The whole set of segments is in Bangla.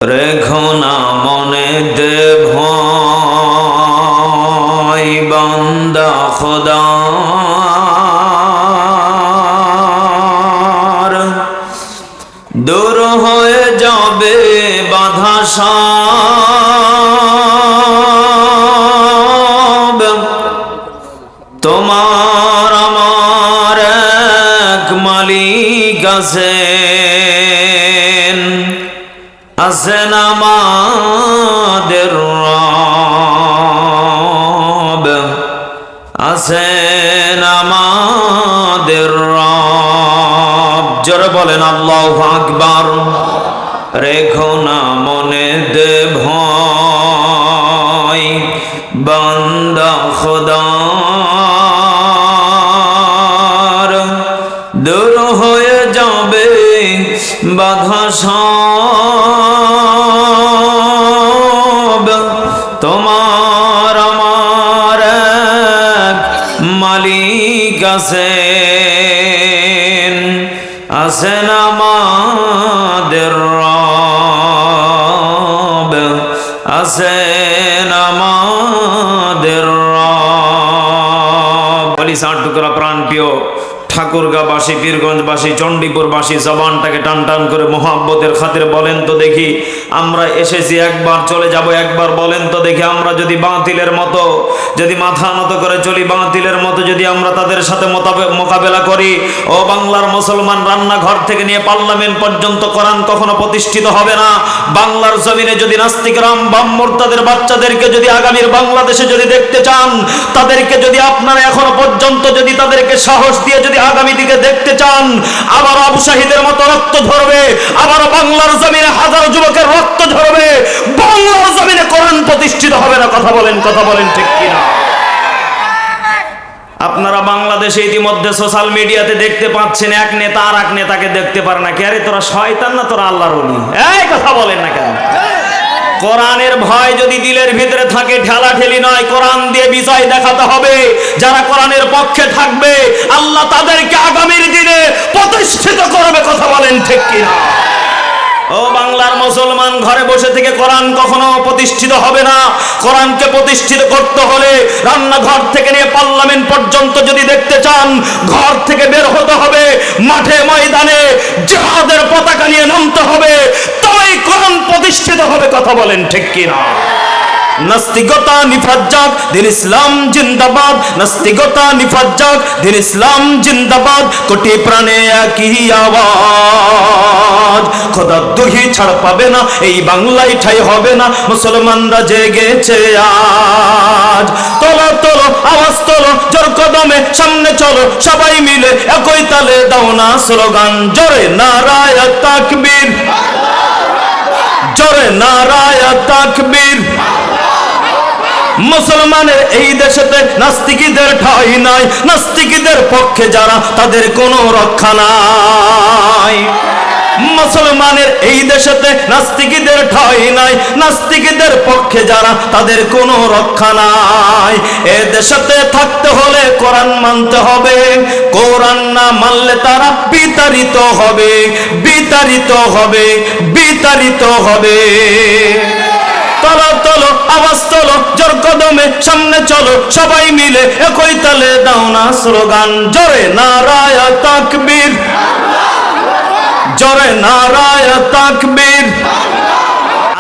রেখো না মনে দে ভয় বান্দা খোদার, দূর হয়ে যাবে বাধা সব। তোমার আমার এক মালিক আছেন, আছেন আমাদের রব, আছেন আমাদের রব। জোরে বলেন আল্লাহু আকবার। রেখো না মনে দে ভয় বান্দা খোদার, দূর হয়ে যাবে বাধা সব। তোমার আমার এক মালিক আছেন, আছেন আমাদের রব, আছেন আমাদের রব। বলি ষাট টুকরা প্রাণ প্রিয় ঠাকুরগাঁবাসী, পীরগঞ্জবাসী, চণ্ডীপুরবাসী, জবানটাকে টান টান করে মোহাব্বতের খাতিরে বলেন তো দেখি, আমরা এসেছি একবার, চলে যাব একবার। বলেন তো দেখি, আমরা যদি বাতিলের মতো যদি মাথা নত করে চলি, বাতিলের মতো যদি আমরা তাদের সাথে মোকাবেলা করি, ও বাংলার মুসলমান, রান্নাঘর থেকে নিয়ে পার্লামেন্ট পর্যন্ত কোরআন কখনো প্রতিষ্ঠিত হবে না। বাংলার জমিনে যদি নাস্তিকরাম বাম মুরতাদের বাচ্চাদেরকে যদি আগামীর বাংলাদেশে যদি দেখতে চান, তাদেরকে যদি আপনারা এখনো পর্যন্ত যদি তাদেরকে সাহস দিয়ে যদি আগামী দিকে দেখতে চান, আবার আবু শাহিদের মতো রক্ত ঝরবে, আবার বাংলার জমিনে হাজারো যুবকের রক্ত ঝরবে, বাংলার জমিনে কোরআন প্রতিষ্ঠিত হবে না। কথা বলেন ঠিক কিনা? আপনারা বাংলাদেশে ইতিমধ্যে সোশ্যাল মিডিয়াতে দেখতে পাচ্ছেন, এক নেতা আর এক নেতাকে দেখতে পারে না। কে রে, তোরা শয়তান না তোরা আল্লাহর ওলি? এই কথা বলেন না কেন? কোরআনের ভয় যদি দিলের ভিতরে থাকে, ঠেলা ঠেলি নয়, কোরআন দিয়ে বিজয় দেখাতে হবে। যারা কোরআনের পক্ষে থাকবে, আল্লাহ তাদেরকে আগামীর দিনে প্রতিষ্ঠিত করবে। কথা বলেন ঠিক কিনা? ও বাংলার মুসলমান, ঘরে বসে থেকে কোরআন কখনো প্রতিষ্ঠিত হবে না। কোরআনকে প্রতিষ্ঠিত করতে হলে রান্নাঘর থেকে নিয়ে পার্লামেন্ট পর্যন্ত যদি দেখতে চান, ঘর থেকে বের হতে হবে, মাঠে ময়দানে জিহাদের পতাকা নিয়ে নামতে হবে, তবেই কোরআন প্রতিষ্ঠিত হবে। কথা বলেন ঠিক কিনা? নাস্তিকতা নিফাত যাক, দিন ইসলাম জিন্দাবাদ। নাস্তিকতা নিফাত যাক, দিন ইসলাম জিন্দাবাদ। কোটি প্রাণে একই আওয়াজ, খোদার দুহি ছাড় পাবে না, এই বাংলায় ঠাই হবে না। মুসলমানরা জেগেছে আজ, তোলো তোলো আওয়াজ তোলো, জোর কদমে সামনে চলো, সবাই মিলে একই তালে দাও না স্লোগান, জোরে নারায়ে তাকবীর, জোরে নারায়ে তাকবীর। মুসলমানের এই দেশেতে নাস্তিকদের ঠাঁই নাই, নাস্তিকদের পক্ষে যারা তাদের কোনো রক্ষা নাই। মুসলমানের এই দেশেতে নাস্তিকদের ঠাঁই নাই, নাস্তিকদের পক্ষে যারা তাদের কোনো রক্ষা নাই। এ দেশেতে থাকতে হলে কোরআন মানতে হবে, কোরআন না মানলে তারা বিতাড়িত হবে, বিতাড়িত হবে, বিতাড়িত হবে। তোলো তোলো আওয়াজ তোলো, জোর কদমে সামনে চলো, সবাই মিলে একই তালে দাও না স্লোগান, জোরে নারায়ে তাকবীর, জোরে নারায়ে তাকবীর।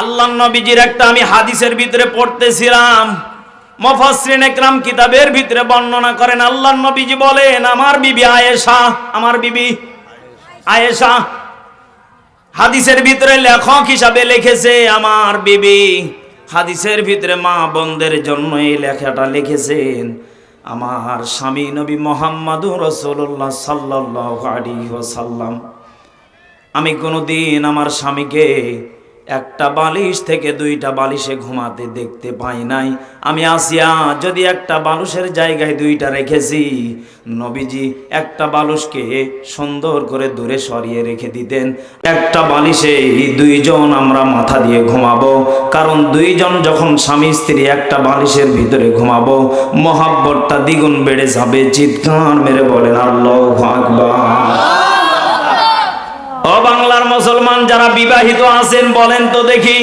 আল্লাহর নবীজির একটা আমি হাদিসের ভিতরে পড়তেছিলাম, মুফাসসিরিন ইকরাম কিতাবের ভিতরে বর্ণনা করেন, আল্লাহর নবীজি বলেন, আমার বিবি আয়েশা, আমার বিবি আয়েশা হাদিসের ভিতরে লেখক হিসাবে লিখেছে, আমার বিবি হাদিসের ভিতরে মা বোনদের জন্য এই লেখাটা লিখেছেন, আমার স্বামী নবী মুহাম্মদুর রাসূলুল্লাহ সাল্লাল্লাহু আলাইহি ওয়াসাল্লাম, আমি কোনোদিন আমার স্বামীকে একটা বালিশ থেকে দুইটা বালিশে ঘুমাতে দেখতে পাই নাই। আমি আসিয়া যদি একটা বালিশের জায়গায় দুইটা রেখেছি, নবীজি একটা বালিশকে সুন্দর করে দূরে সরিয়ে রেখে দিতেন। একটা বালিশে দুইজন আমরা মাথা দিয়ে ঘুমাবো, কারণ দুইজন যখন স্বামী স্ত্রী একটা বালিশের ভিতরে ঘুমাবো, মহাব্বতটা দ্বিগুণ বেড়ে যাবে। চিৎকার মেরে বলেন আল্লাহু আকবার। ও বাংলার মুসলমান যারা বিবাহিত আছেন বলেন তো দেখি,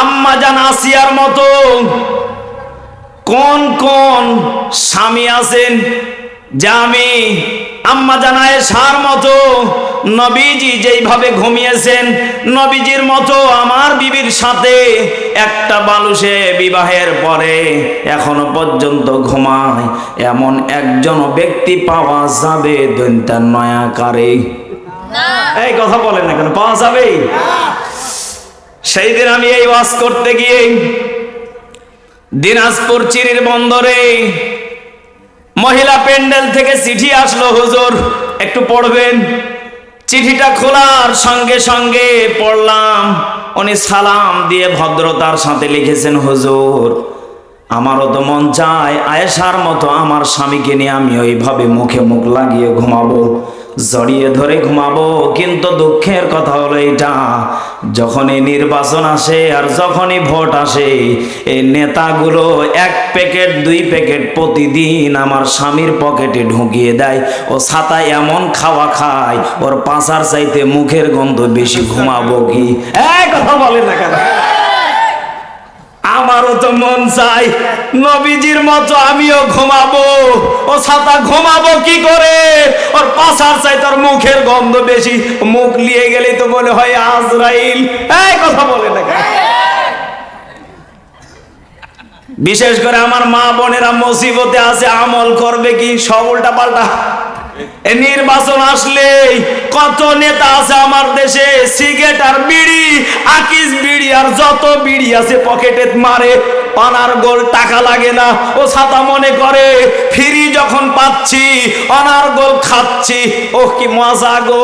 আম্মা জান আসিয়ার মতো কোন কোন স্বামী আছেন যে আমি আম্মা জান আয়েশার মতো নবীজি যেইভাবে ঘুমিয়েছেন নবীজির মতো আমার বিবির সাথে একটা বালুসে বিবাহের পরে এখনো পর্যন্ত ঘুমায়, এমন একজন ব্যক্তি পাওয়া যাবে দৈন্তার নয়াকারে? এই কথা বলেন না কেন, পাওয়া যাবে? সেই দিন আমি এই ওয়াজ করতে গিয়ে দিনাজপুর চিরির বন্দরে মহিলা প্যান্ডেল থেকে চিঠি আসলো, হুজুর একটু পড়বেন। চিঠিটা খোলার সঙ্গে সঙ্গে পড়লাম, উনি সালাম দিয়ে ভদ্রতার সাথে লিখেছেন, হুজুর আমারও তো মন চায় আয়েশার মতো আমার স্বামীকে নিয়ে আমি ওইভাবে মুখে মুখ লাগিয়ে ঘুমাবো, জড়িয়ে ধরে ঘুমাবো। কিন্তু দুঃখের কথা হলো এটা, যখনই নির্বাচন আসে আর যখনই ভোট আসে এই নেতাগুলো 1 প্যাকেট 2 প্যাকেট প্রতিদিন আমার স্বামীর পকেটে ঢুকিয়ে দেয়। ও ছাতা এমন খাওয়া খায় ওর পাছার চাইতে মুখের গন্ধ বেশি। ঘুমাবো কি? কথা বলে না কেন? আমারও তো মন চাই নবীজির মতো আমিও ঘুমাবো। ও ছাতা ঘুমাবো কি করে? ওর পাছার চাই তোর মুখের গন্ধ বেশি। মুখ লিয়ে গেলেই তো বলে হয় আজরাইল। কথা বলে না। বিশেষ করে আমার মা বোনেরা মুসিবতে আছে, আমল করবে কি? সব উল্টা পাল্টা। নির্বাচন আসলে কত নেতা আছে আমার দেশে, সিগারেট আর বিড়ি, আকিস বিড়ি আর যত বিড়ি আছে পকেটে মারে, পানার গোল টাকা লাগে না। ও ছাতা মনে করে ফ্রি যখন পাচ্ছি অনার গোল খাচ্ছি, ও কি মজা গো।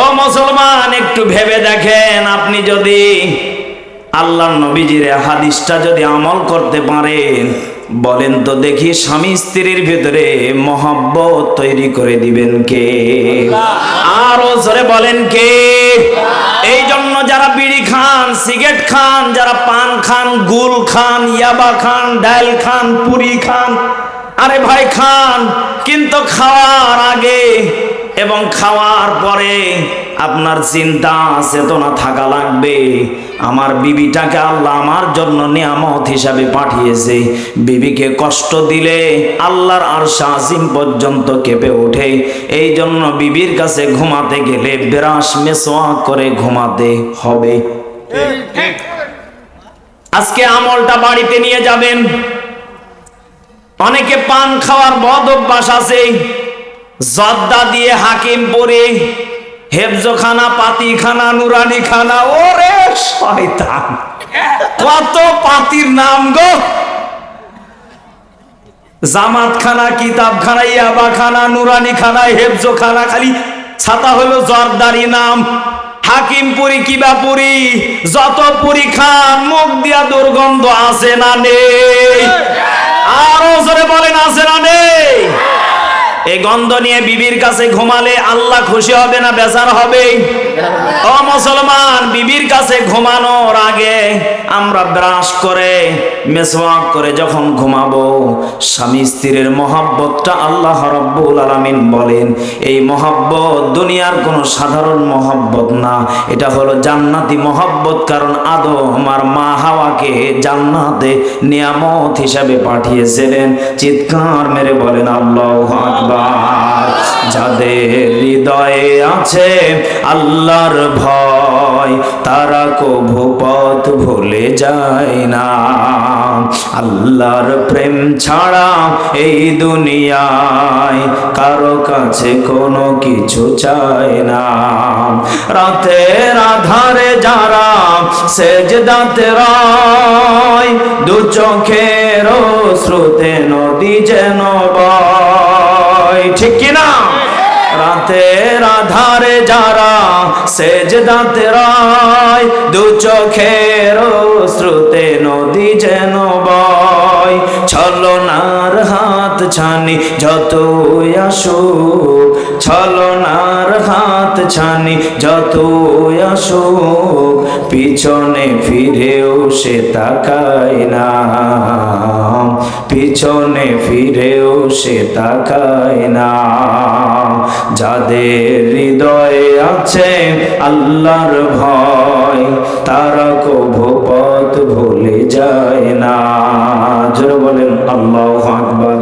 ও মুসলমান একটু ভেবে দেখেন, আপনি যদি আল্লাহর নবীজির হাদিসটা যদি আমল করতে পারেন, বলেন তো দেখি স্বামী স্ত্রীর ভিতরে মহব্বত তৈরি করে দিবেন কে? আরো জোরে বলেন কে? এই জন্য যারা বিড়ি খান, সিগারেট খান, যারা পান খান, গুল খান, ইয়াবা খান, ডাল খান, পুরি খান, আরে ভাই খান, কিন্তু খাওয়ার আগে এবং খাওয়ার পরে আপনার চিন্তা চেতনা থাকা লাগবে। আমার বিবিটাকে আল্লাহ আমার জন্য নিয়ামত হিসাবে পাঠিয়েছে, বিবিকে কষ্ট দিলে আল্লাহর আরশ আজিম পর্যন্ত কেঁপে ওঠে। এই জন্য বিবির কাছে ঘুমাতে গেলে ব্রাশ মেসওয়াক করে ঘুমাতে হবে। আজকে আমলটা বাড়িতে নিয়ে যাবেন। অনেকে পান খাওয়ার বদ অভ্যাস আছে, জর্দা দিয়ে হাকিম পরে হেফজখানা, পাতিখানা, নুরানি খানা, ওরে শয়তান কত পাতির নাম গো। জামাত খানা, কিতাব খানা, ইয়াবা খানা, নুরানি খানা, হেফজখানা, খালি ছাতা হলো জর্দারি নাম। হাকিমপুরি কিবা পুরি, যত পুরি খান মুখ দিয়া দুর্গন্ধ আছে না নেই? আরো জোরে বলেন আছে না নেই? এই গন্ধ নিয়ে বিবির কাছে ঘুমালে আল্লাহ খুশি হবে না বেজার হবে? ও মুসলমান, বিবির কাছে ঘুমানোর আগে আমরা ব্রাশ করে মেসওয়াক করে যখন ঘুমাবো, স্বামী স্ত্রীর মহব্বতটা আল্লাহ রাব্বুল আলামিন বলেন এই মহব্বত দুনিয়ার কোনো সাধারণ মহব্বত না, এটা হলো জান্নাতি মহব্বত। কারণ আদম আর মা হাওয়াকে জান্নাতে নিয়ামত হিসাবে পাঠিয়েছিলেন। চিৎকার মেরে বলেন আল্লাহু আকবার। যাদের হৃদয়ে আছে আল্লাহর ভয়, তারা কভু পথ ভুলে যায় না। আল্লাহর প্রেম ছাড়া এই দুনিয়ায় কারো কাছে কোনো কিছু চায় না। রাতের আধারে যারা সেজদাতে রয়, দু চোখের অশ্রুতে নদী যেন বয়। ঠিক কিনা? রাতের আধারে যারা সেজদাতে রয়, দু চোখের অশ্রুতে নদী যেন বয়। ছলনার হাত ছানি যতই আসুক, ছলনার হাত ছানি যতই আসুক, পিছনে ফিরেও সে তাকায় না, পিছনে ফিরেও সে তাকায় না। যাদের হৃদয়ে আছে আল্লাহর ভয়, তারা কভু পথ ভুলে যায় না। জোরে বলেন আল্লাহু আকবার।